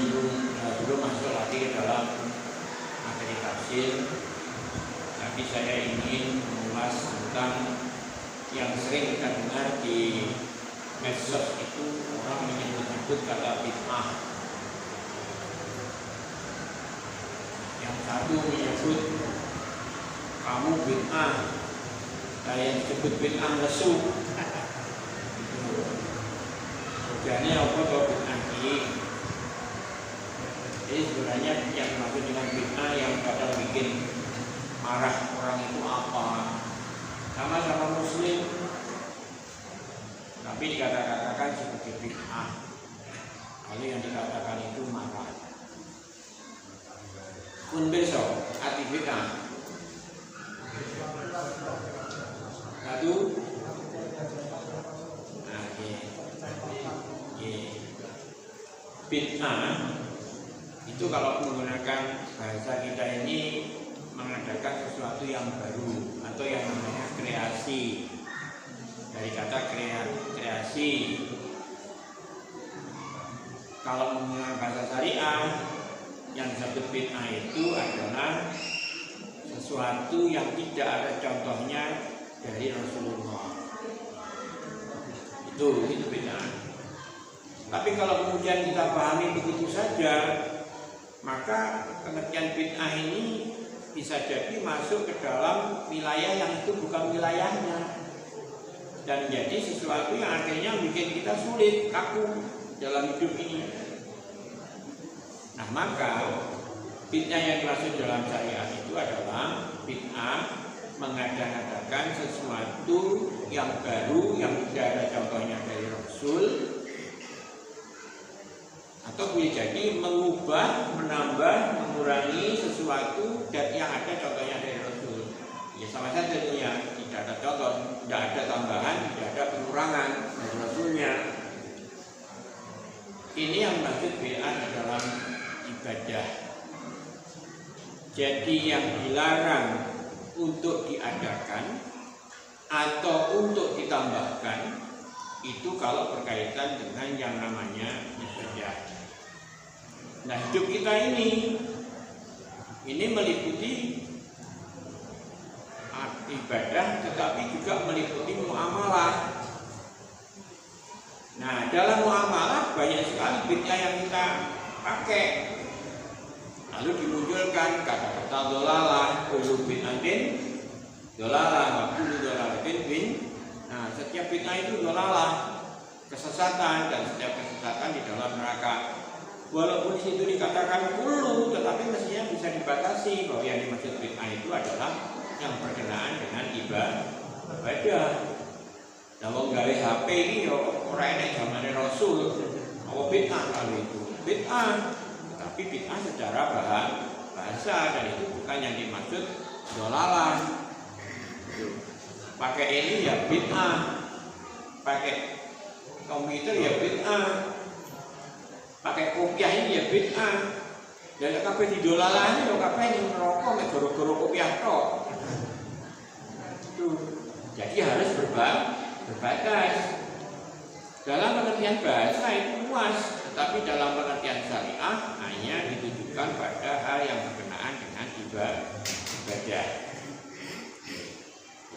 belum masuk lagi ke dalam materi tafsir, tapi saya ingin mengulas tentang yang sering kita dengar di medsos itu, orang menyebut kata bid'ah. Yang satu menyebut kamu bid'ah, saya disebut bid'ah lesu. Jadi apa kok bid'ah ini? Jadi sebenarnya yang dimaksud dengan bid'ah yang kadang bikin marah orang itu apa? Sama-sama muslim, tapi dikatakan sebagai bid'ah. Lalu yang dikatakan itu marah. Pun besok arti bid'ah. Satu. Bid'ah itu kalau menggunakan bahasa kita ini mengadakan sesuatu yang baru atau yang namanya kreasi. Dari kata kreasi. Kalau menggunakan bahasa syariah, yang disebut bid'ah itu adalah sesuatu yang tidak ada contohnya dari Rasulullah. Itu bid'ah. Tapi kalau kemudian kita pahami begitu saja, maka pengertian bid'ah ini bisa jadi masuk ke dalam wilayah yang itu bukan wilayahnya, dan menjadi sesuatu yang akhirnya bikin kita sulit, kaku dalam hidup ini. Nah, maka bid'ah yang dimaksud dalam syariat itu adalah bid'ah mengada-ngadakan sesuatu yang baru yang tidak ada contohnya dari Rasul, atau boleh jadi mengubah, menambah, mengurangi sesuatu yang ada contohnya dari Rasul. Ya sama saja tentunya, tidak ada contoh, tidak ada tambahan, tidak ada pengurangan dari Rasulnya. Ini yang maksud bid'ah dalam ibadah. Jadi yang dilarang untuk diadakan atau untuk ditambahkan itu kalau berkaitan dengan yang namanya ibadah. Nah, hidup kita ini meliputi ibadah, tetapi juga meliputi muamalah. Nah, dalam muamalah banyak sekali bid'ah yang kita pakai. Lalu dimunculkan kata-kata dolalah, kullu bid'atin dolalah, wa kullu dolalatin bin. Nah, setiap bid'ah itu dolalah, kesesatan, dan setiap kesesatan di dalam neraka. Walaupun di situ dikatakan kullu, tetapi mestinya bisa dibatasi bahwa yang dimaksud bid'ah itu adalah yang berkenaan dengan ibadah. Nah, wong gawe HP ini ora enek zamane Rasul. Apa bid'ah kalau itu? Bid'ah. Tapi bid'ah secara bahasa, dan itu bukan yang dimaksud dolalah. Pakai ini ya bid'ah. Pakai komputer ya bid'ah. Pakai kopiah ini ya bid'ah. Dan kabeh didolalah ini kabeh ning neraka mek gara-gara kopiah tok. Jadi harus berbatas. Dalam pengertian bahasa itu luas, tetapi dalam pengertian syariah hanya ditujukan pada hal yang berkenaan dengan ibadah.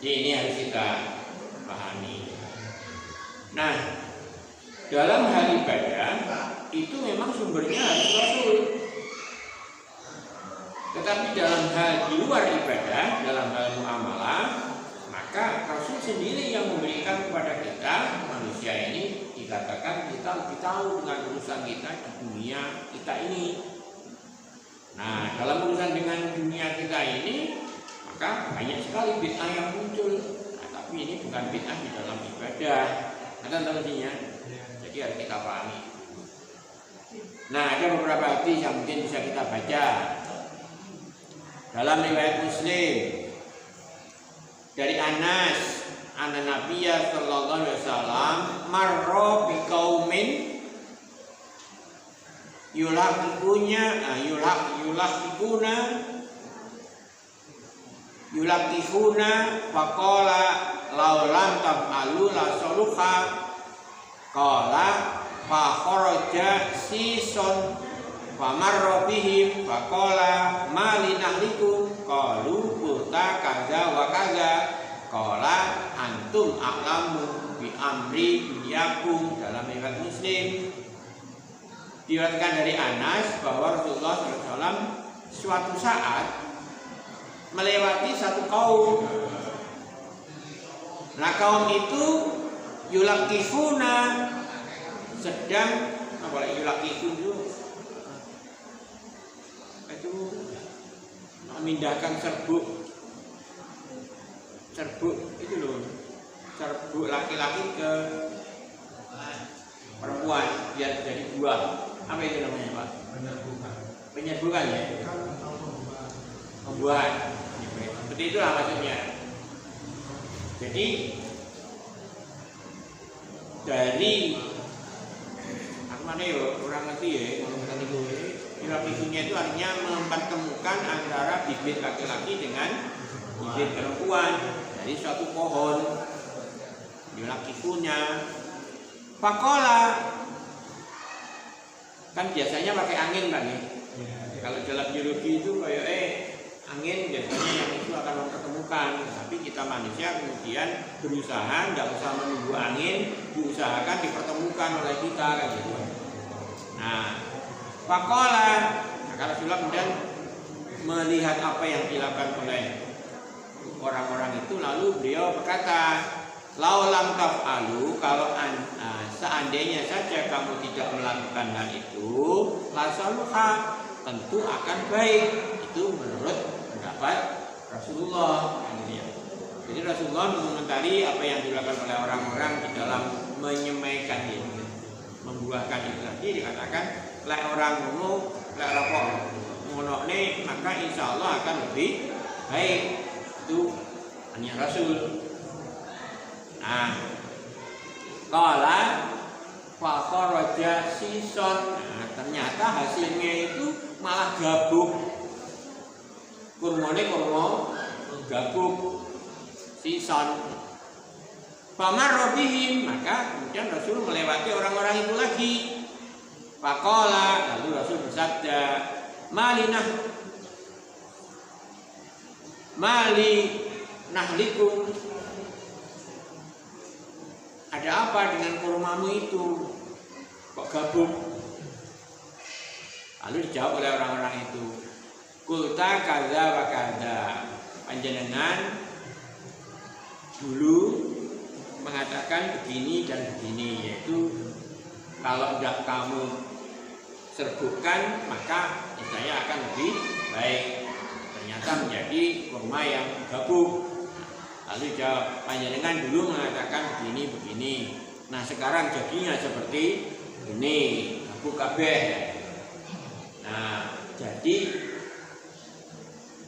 Jadi ini harus kita pahami. Nah, dalam hal ibadah itu memang sumbernya harus Rasul. Tetapi dalam hal di luar ibadah, dalam hal muamalah, maka Rasul sendiri yang memberikan kepada kita, manusia ini, dikatakan kita lebih tahu dengan urusan kita di dunia kita ini. Nah, dalam urusan dengan dunia kita ini, maka banyak sekali bid'ah yang muncul. Nah, tapi ini bukan bid'ah di dalam ibadah. Ada tahunya. Jadi harus kita pahami. Nah, ada beberapa hadis yang mungkin bisa kita baca. Dalam riwayat Muslim dari Anas, Nabiya sallallahu alaihi wasallam marra biqaumin yulaqifuna faqala law lam taf'alu la saluha qala fa kharaja sison famarra bihim faqala ma linahlikum qalu qulta kaza wa kaza qala antum a'lamu bi amri dunyakum. Dalam riwayat Muslim diriwayatkan dari Anas bahwa Rasulullah SAW suatu saat melewati satu kaum. Nah, kaum itu yulakifuna, sedang apa yulakifun itu memindahkan serbuk itu loh, serbuk laki-laki ke perempuan biar jadi buah. Apa itu namanya, Pak? Penyerbukan ya? Membuat. Seperti itulah maksudnya. Jadi dari aku mana ya orang ngerti ya ngomongkan itu. Yulakifuna itu artinya mempertemukan antara bibit laki-laki dengan bibit perempuan dari suatu pohon. Yulakifuna. Faqala, kan biasanya pakai angin kan ya. Kalau dalam biologi itu kayak angin biasanya yang itu akan mempertemukan, tapi kita manusia kemudian berusaha nggak usah menunggu angin, diusahakan dipertemukan oleh kita kan gitu. Nah, faqala, maka Rasulullah kemudian melihat apa yang dilakukan oleh orang-orang itu, lalu beliau berkata, laulam taf'alu, kalau seandainya saja kamu tidak melakukan hal itu, lasaluha, tentu akan baik. Itu menurut pendapat Rasulullah. Jadi Rasulullah mengomentari apa yang dilakukan oleh orang-orang di dalam menyemaikan ini, membuahkan itu tadi dikatakan, lek orang ngono, lek rokok ngono ne, maka insya Allah akan lebih baik. Itu hanya Rasul. Nah, kala fakharaja sison. Nah, ternyata hasilnya itu malah gabuk. Kurmane kurma gabuk sison. Famarra bihim, maka kemudian Rasul melewati orang-orang itu lagi. Faqala, lalu Rasul bersabda, mali nahlikum, ada apa dengan kurmamu itu kok gabuk? Lalu dijawab oleh orang-orang itu, kulta kaza wa kaza, panjenengan dulu mengatakan begini dan begini, yaitu kalau tidak kamu serbukkan maka saya akan lebih baik. Ternyata menjadi kurma yang gabuk. Lalu jawab, panjenengan dulu mengatakan begini. Nah sekarang jadinya seperti ini, gabuk kabeh. Nah jadi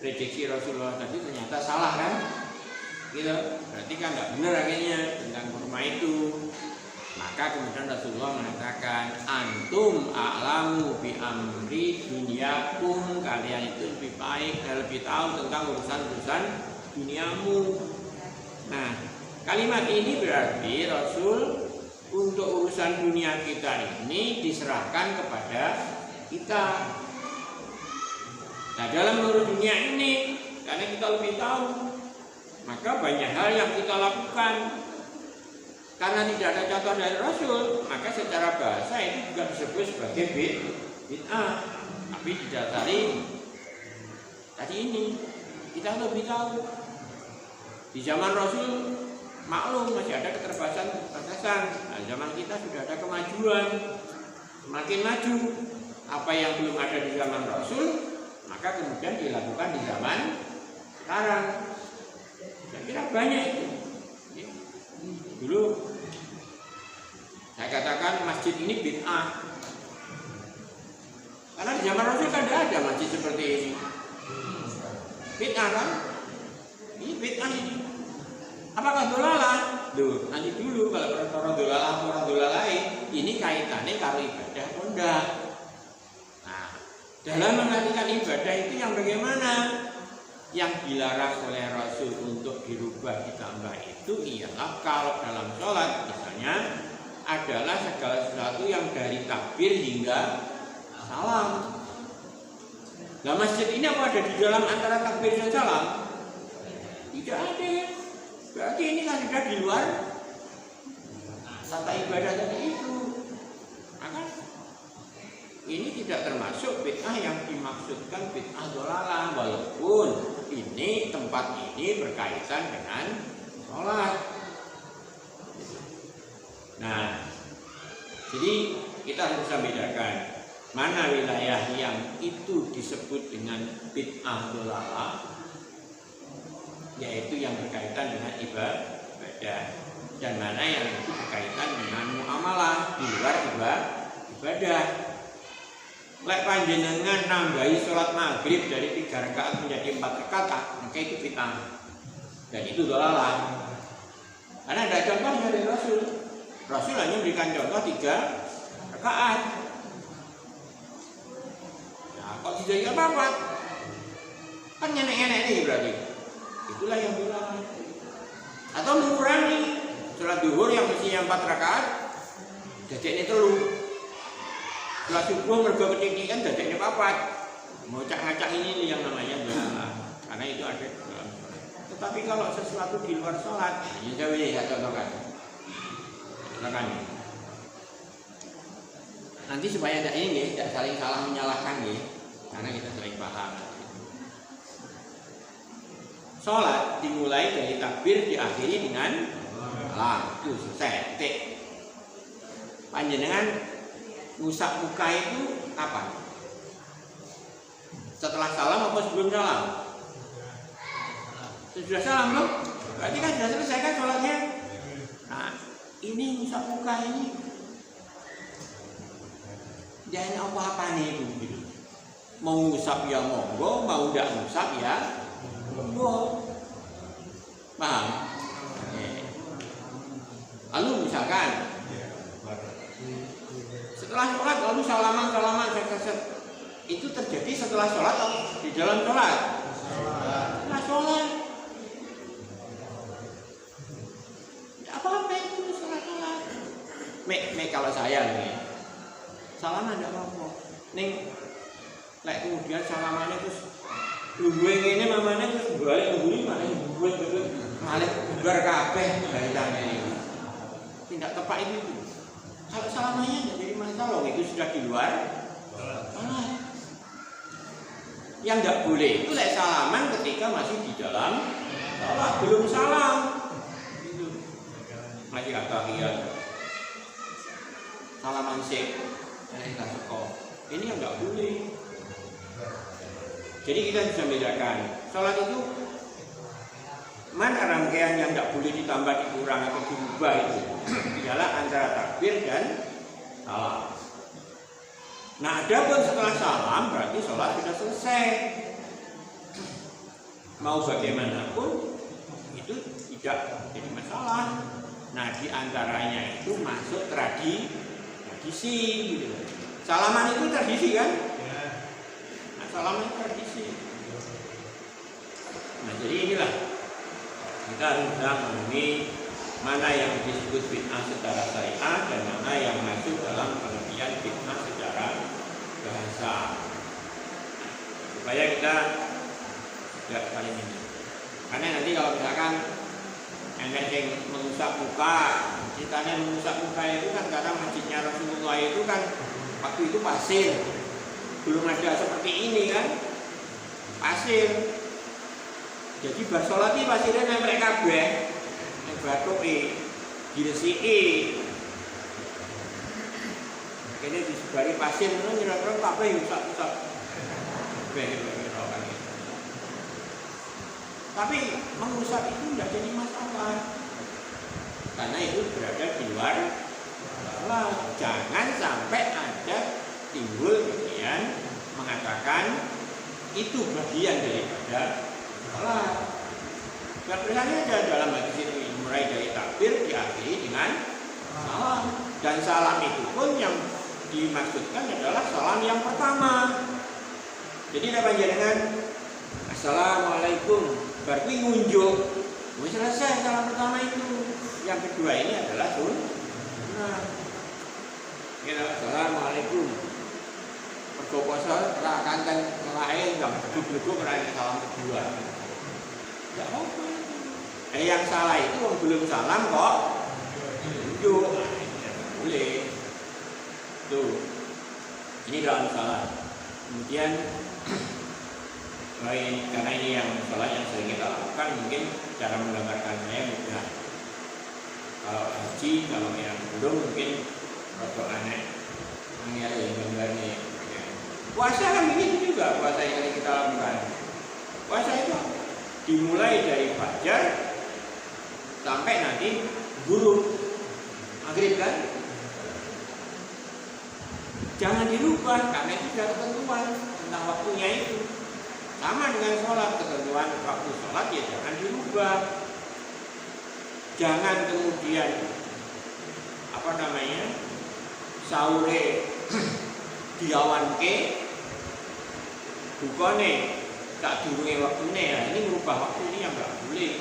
prediksi Rasulullah tadi ternyata salah kan? Gitu. Berarti kan nggak benar akhirnya tentang kurma itu. Maka kemudian Rasulullah mengatakan, antum a'lamu bi amri dunyakum, kalian itu lebih baik dan lebih tahu tentang urusan-urusan duniamu. Nah, kalimat ini berarti Rasul untuk urusan dunia kita ini diserahkan kepada kita. Nah, dalam urusan dunia ini, karena kita lebih tahu, maka banyak hal yang kita lakukan. Karena tidak ada contoh dari Rasul, maka secara bahasa itu juga disebut sebagai bid'ah. Tapi didasari tadi ini, kita lebih tahu. Di zaman Rasul maklum masih ada keterbatasan. Nah, zaman kita sudah ada kemajuan, semakin maju. Apa yang belum ada di zaman Rasul, maka kemudian dilakukan di zaman sekarang. Saya kira banyak itu. Dulu saya katakan masjid ini bid'ah, karena di zaman Rasul kan tidak ada masjid seperti ini. Bid'ah kan? Ini bid'ah ini. Apakah dolalah? Duh, nanti dulu kalau orang dolalah ini kaitannya karo ibadah atau enggak. Nah, dalam mengartikan ibadah itu yang bagaimana? Yang dilarang oleh Rasul untuk dirubah ditambah itu ialah kalau dalam sholat misalnya adalah segala sesuatu yang dari takbir hingga salam. Nah masjid ini apa ada di dalam antara takbir dan salam? Tidak ada. Berarti ini kan sudah di luar tata ibadah tadi itu. Maka ini tidak termasuk bid'ah yang dimaksudkan bid'ah dhalalah, walaupun ini tempat ini berkaitan dengan sholat. Nah, jadi kita harus bisa bedakan mana wilayah yang itu disebut dengan bid'ah dhalalah, yaitu yang berkaitan dengan ibadah, dan mana yang itu berkaitan dengan muamalah di luar ibadah. Lek panjenengan nambahi sholat maghrib dari 3 rakaat menjadi 4 rakaat, maka itu bid'ah, dan itu dhalalah. Karena ada contohnya dari Rasul. Rasul hanya memberikan contoh 3 rakaat. Nah, kok tidak apa-apa? Kan nyenek-nyenek ini berarti. Itulah yang dhalalah. Atau mengurangi sholat duhur yang mestinya 4 rakaat, dadekne 3. Sholat subuh mergo ketinggian dadekne 4. Ngocak-ngacak ini yang namanya dhalalah. Karena itu ada dalam sholat. Tetapi kalau sesuatu di luar sholat, ini saya contohkan. Nanti supaya tidak ini, tidak saling salah menyalahkan, karena kita saling paham. Sholat dimulai dari takbir, diakhiri dengan salam. Itu selesai. Titik. Panjenengan ngusap muka itu apa? Setelah salam apa sebelum salam? Sudah salam loh. Berarti kan sudah selesai kan sholatnya. Nah, ini ngusap muka ini jangan apa-apa nih gitu. Mau ngusap ya monggo, mau tidak ngusap ya monggo. Paham? Lalu misalkan setelah sholat lalu salaman set. Itu terjadi setelah sholat atau di dalam sholat? Setelah sholat. Apa-apa itu setelah sholat. Mek kalau saya nih salaman tidak apa-apa. Ning lek kemudian salamannya terus gue ini mamanya terus balik nungguin malah buat malah bubar kabeh dari tanya ini. Tidak tepat itu. Kalau salamannya tidak jadi masalah, itu sudah di luar sholat. Yang tidak boleh itu lek salaman ketika masih di dalam sholat, belum salam. Itu masih at-tahiyat. Salaman sik. Ini yang tidak boleh. Jadi kita bisa bedakan sholat itu mana rangkaian yang tidak boleh ditambah, dikurang atau diubah itu ialah antara takbir dan salam. Nah, adapun setelah salam berarti sholat sudah selesai. Mau bagaimanapun itu tidak jadi masalah. Nah, diantaranya itu masuk tradisi gitu. Salaman itu tradisi kan? Nah, salaman itu tradisi. Nah, jadi inilah kita harus memahami mana yang disebut bid'ah secara syariah dan mana yang masuk dalam pengertian bid'ah secara bahasa, supaya kita tidak saling ini. Karena nanti kalau misalkan enek yang mengusap muka, ceritanya mengusap muka itu kan karena masjidnya Rasulullah itu kan waktu itu pasir, belum ada seperti ini kan, pasir. Jadi basolati pasirnya nempel kabeh, ning bathuke diresiki. Kene disebari pasir ngono nyira-nyira kabeh usap-usap. Tapi mengusap itu tidak jadi masalah, karena itu berada di luar sholat. Jangan sampai ada timbul bagian mengatakan itu bagian daripada sholat. Berarti ada dalam hadis itu mulai dari takbir diakhiri dengan salam, dan salam itu pun yang dimaksudkan adalah salam yang pertama. Jadi ada panjenengan assalamualaikum, berarti ngunjuk, selesai salam pertama itu. Yang kedua ini adalah sunnah. Assalamualaikum. mergo poso ora kanten lain enggak beduk-beduk ora salam kedua. Enggak apa-apa. Yang salah itu belum salam kok. Tunjuk. Boleh. Tuh. Ini dalam salah. Kemudian karena ini yang salah yang sering kita lakukan, mungkin cara menggambarkannya mudah. Kalau haji, kalau yang belum mungkin rada aneh. Ini ada yang gambarnya. Puasa kan begitu juga, puasa yang kita lakukan. Puasa itu dimulai dari fajar sampai nanti gurub maghrib kan. Jangan dirubah karena itu sudah ketentuan tentang waktunya itu. Sama dengan sholat, ketentuan waktu sholat ya jangan dirubah. Jangan kemudian sahur diawanke bukane tak durunge waktune ya, ini merubah waktu ini yang enggak boleh.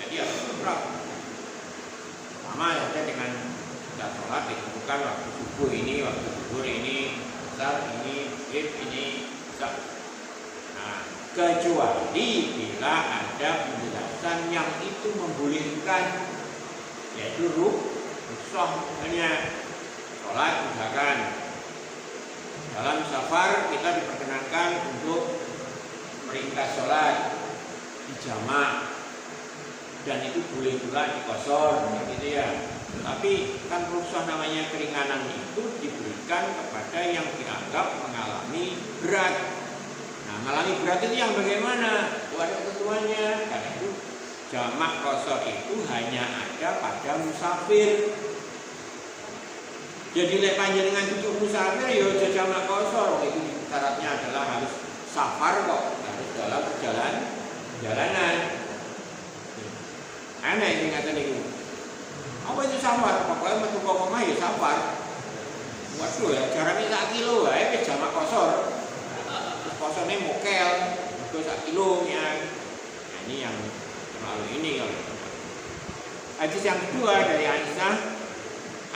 Jadi harus berubah. Sama saja dengan kita sholat bukan waktu subuh ini, waktu zuhur ini, asar ini, maghrib ini, isya. Nah, kecuali bila ada penjelasan yang itu membolehkan, yaitu rukhsah, hanya sholat misalkan dalam safar kita diperkenankan untuk meringkas sholat di jamak dan itu boleh pula dikosor gitu ya. Tapi kan rukhsah namanya keringanan itu diberikan kepada yang dianggap mengalami berat. Nah, mengalami berat itu yang bagaimana? Itu ada ketentuannya. Karena itu jamak kosor itu hanya ada pada musafir. Jadi lek panjenengan duduk musafir ya jamak kosor. Itu syaratnya adalah harus safar kok, harus dalam perjalanan. Aneh ini ngaten niku. Apa itu safar? Pokoknya metu kok omah ya safar. Waduh ya, jarane sak kilo wae wis jamak kosor. Kosorne mokel, mergo sak kilo ya. Nah, ini yang terlalu ini kalau. Hadis yang kedua dari Aisyah,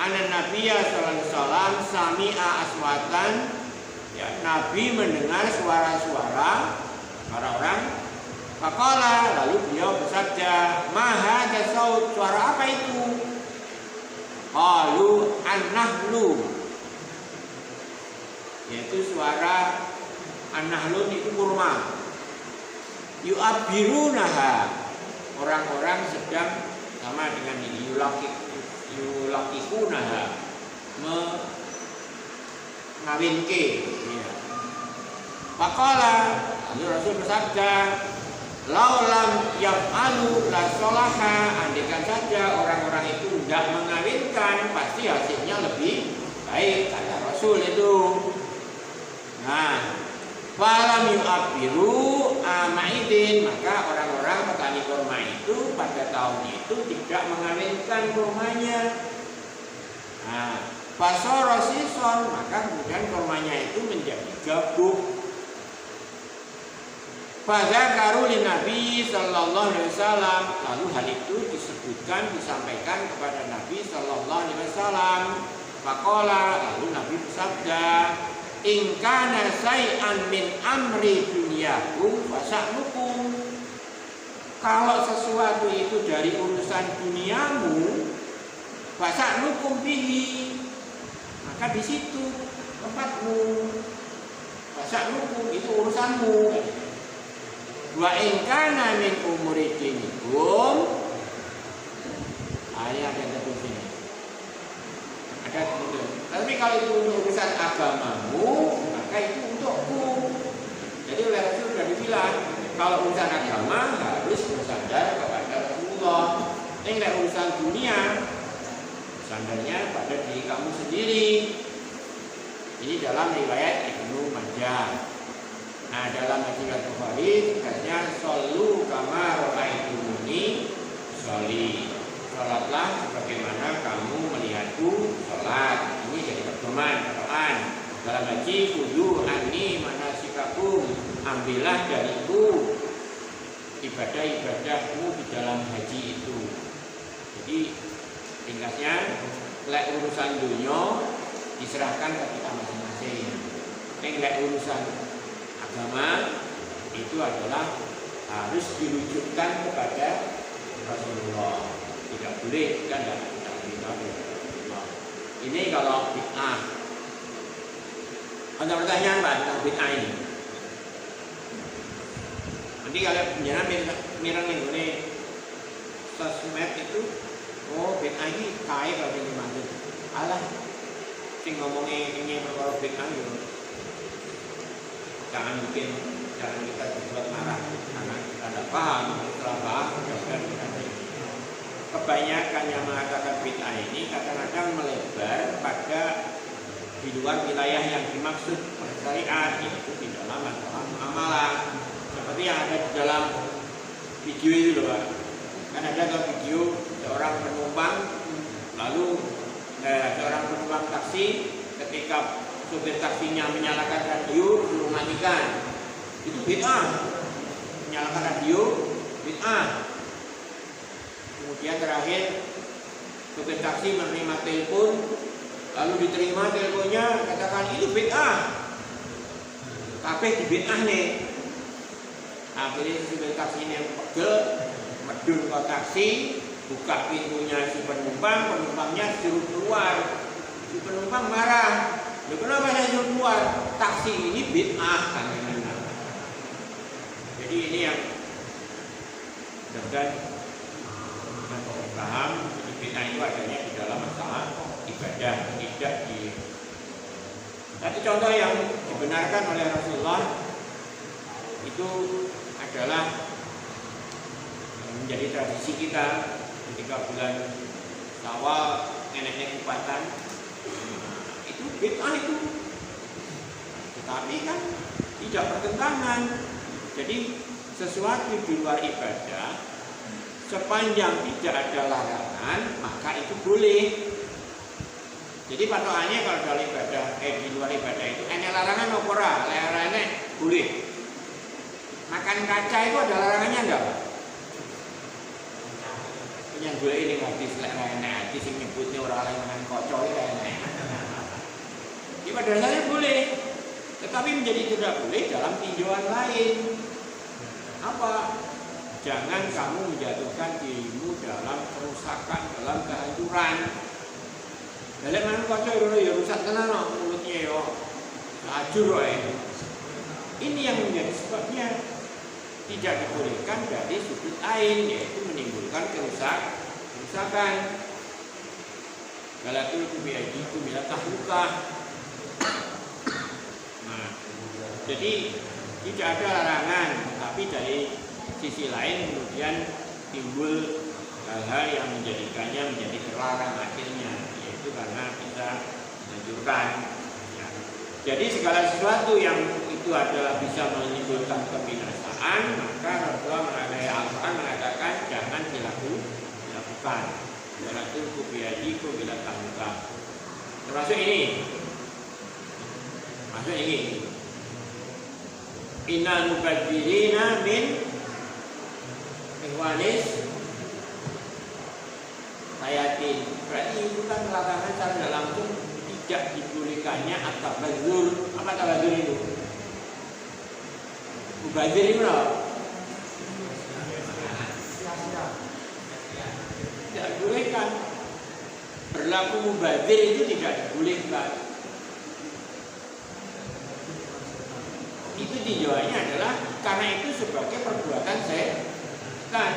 Anan Nabiya sallallahu alaihi wasallam sami'a aswatan, ya, Nabi mendengar suara-suara para orang. Faqala, lalu beliau bersabda, "Ma hadza saut?" Suara apa itu? Qalu an-nahlu. Yaitu suara an-nahlun itu kurma. Yu'abbirunaha. Orang-orang sedang sama dengan ini yulaqikunaha, mengawinke. Ya. Faqala, lalu Rasul bersabda, laulam yaf'alu la sholaha. Andaikan saja orang-orang itu tidak mengawinkan, pasti hasilnya lebih baik, kata Rasul itu. Nah, falam yu'abbiru amaidin, maka orang-orang petani kurma itu pada tahun itu tidak mengawinkan kurmanya. Nah, fasara sison, maka kemudian kurmanya itu menjadi gabuk. Pada karulin Nabi Sallallahu Alaihi Wasallam, lalu hal itu disebutkan, disampaikan kepada Nabi Sallallahu Alaihi Wasallam. Faqala, lalu Nabi bersabda, in kana say'an min amri dunyakum fasa'nukum. Kalau sesuatu itu dari urusan duniamu, fasa'nukum bihi, maka di situ tempatmu. Fasa'nukum itu urusanmu. Wa in kana min umuri dinikum, ayat yang tertulis ini. Ada kemudian. Tapi kalau itu untuk urusan agamamu, maka itu untukku. Jadi oleh Rasul sudah dibilang, kalau urusan agama harus bersandar kepada Rasulullah. Ini urusan dunia, sandarnya pada diri kamu sendiri. Ini dalam riwayat Ibnu Majah. Nah, dalam hadis Bukhari tegasnya shollu kama ra'aitumuni sholli. Salatlah sebagaimana kamu melihatku salat. Ini jadi pedoman Quran. Dalam haji kudu anni manasikakum, ambillah dariku ibadah-ibadahmu di dalam haji itu. Jadi ringkasnya, lek urusan dunia diserahkan ke kita masing-masing. Enggak urusan agama itu adalah harus dirujukkan kepada Rasulullah. Tidak boleh kan ini kalau bid'ah. Ada pertanyaan Pak tentang bid'ah ini? Nanti kalian mirang ini sosmed itu, oh bid'ah ini kaya kalau ini mati. Alah, sing ngomongnya ini perkara bid'ah itu. Jangan kita dibuat marah karena kita tidak paham. Setelah paham, kebanyakan yang mengatakan bid'ah ini kadang-kadang melebar pada di luar wilayah yang dimaksud syariat, yaitu di dalam masalah amalan. Seperti yang ada di dalam video itu loh Pak. Kan ada video seorang penumpang, lalu seorang penumpang taksi ketika supir taksinya menyalakan radio suruh matikan. Itu bid'ah. Menyalakan radio bid'ah. Kemudian terakhir supir taksi menerima telepon, lalu diterima teleponnya, katakan itu bid'ah. Kabeh di bid'ah nih. Akhirnya supir taksi ini pegel, medun ke taksi, buka pintunya si penumpang, penumpangnya suruh keluar. Si penumpang marah. Loh, kenapa saya suruh keluar? Taksi ini bid'ah kan. Jadi ini yang mudah-mudahan paham. Bid'ah itu adanya di dalam masalah ibadah, tidak di. Satu contoh yang dibenarkan oleh Rasulullah itu adalah menjadi tradisi kita ketika bulan Syawal nenek-nenek kupatan. Itu bid'ah itu, tetapi kan tidak bertentangan. Jadi sesuatu di luar ibadah sepanjang tidak ada larangan maka itu boleh. Jadi patokannya kalau dalam ibadah di luar ibadah itu enek larangan apa ora? Larangannya boleh. Makan kaca itu ada larangannya enggak? Yang gue ini hadis larangannya hadis yang nyebutnya orang lain makan kocok itu enek. Di pada dasarnya boleh, tetapi menjadi tidak boleh dalam tinjauan lain. Apa? Jangan kamu menjatuhkan dirimu dalam kerusakan, dalam kehancuran. Dalam mana kocok itu ya rusak tenan mulutnya yo, hancur Ini yang menjadi sebabnya tidak dibolehkan dari sudut lain, yaitu menimbulkan kerusakan. Galatul kubiyajiku bila tahlukah. Nah, jadi tidak ada larangan, tapi dari sisi lain kemudian timbul hal-hal yang menjadikannya menjadi terlarang akhirnya, yaitu karena kita menunjukkan ya. Jadi segala sesuatu yang itu adalah bisa menimbulkan kebinasaan, maka Rasulullah mengatakan jangan dilakukan. Galatul kubiyajiku bila tahlukah. Termasuk ini. Maksud ini innal mubadzirina min ikhwanis sayatin. Berarti itu kan larangan secara langsung tidak dibolehkannya at-tabadzur. Apa tabadzur itu? Mubadzir itu apa? Tidak dibolehkan. Berlaku mubadzir itu tidak dibolehkan. Itu tinjauannya adalah karena itu sebagai perbuatan setan.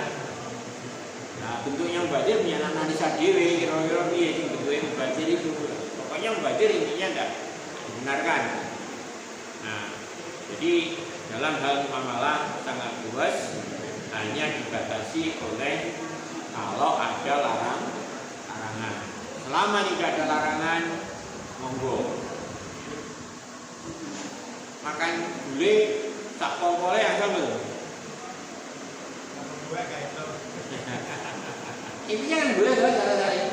Nah, bentuknya mubadzir punya analisa dewe, kira-kira piye sing bentuknya mubadzir itu. Pokoknya mubadzir intinya tidak dibenarkan. Nah, jadi dalam hal muamalah sangat luas, hanya dibatasi oleh kalau ada larangan. Selama tidak ada larangan, monggo. Makan gulai tak pokoknya asal belum. Intinya kan gulai adalah cara-cara.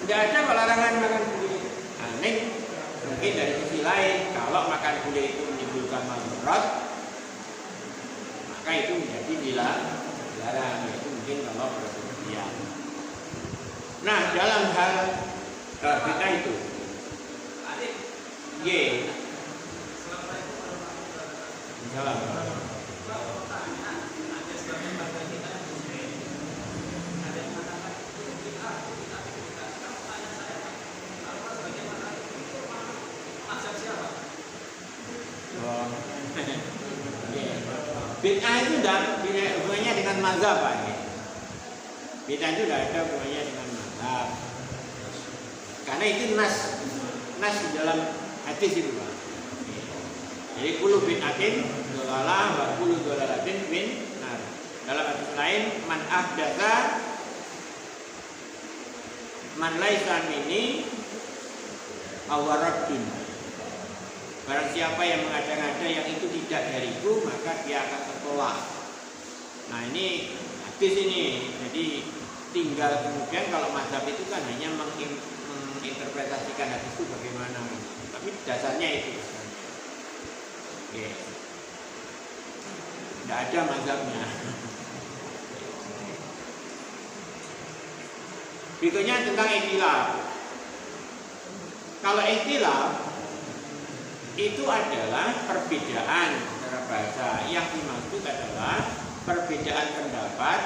Tidak ada larangan makan gulai. Aneh. Mungkin dari sisi lain, kalau makan gulai itu menimbulkan mudarat, maka itu menjadi dilarang. Itu mungkin kalau berlebihan. Nah, dalam hal kita itu, Salam. Bid'ah itu tidak hubungannya dengan mazhab, Pak. Bid'ah itu tidak ada hubungannya dengan mazhab. Karena itu nas di dalam hadis itu, Pak. Jadi kullu bid'atin dhalalah wa kullu dhalalatin fin nar. Dalam hadis lain, man ahdatsa man laisa minni awaraddun. Barang siapa yang mengada-ngada yang itu tidak dariku, maka dia akan tertolak. Nah ini hadis ini, jadi tinggal kemudian kalau mazhab itu kan hanya menginterpretasikan hadis itu bagaimana, tapi dasarnya itu. Oke. Tidak ada mazhabnya. Berikutnya tentang ikhtilaf. Kalau ikhtilaf itu adalah perbedaan secara bahasa, yang dimaksud adalah perbedaan pendapat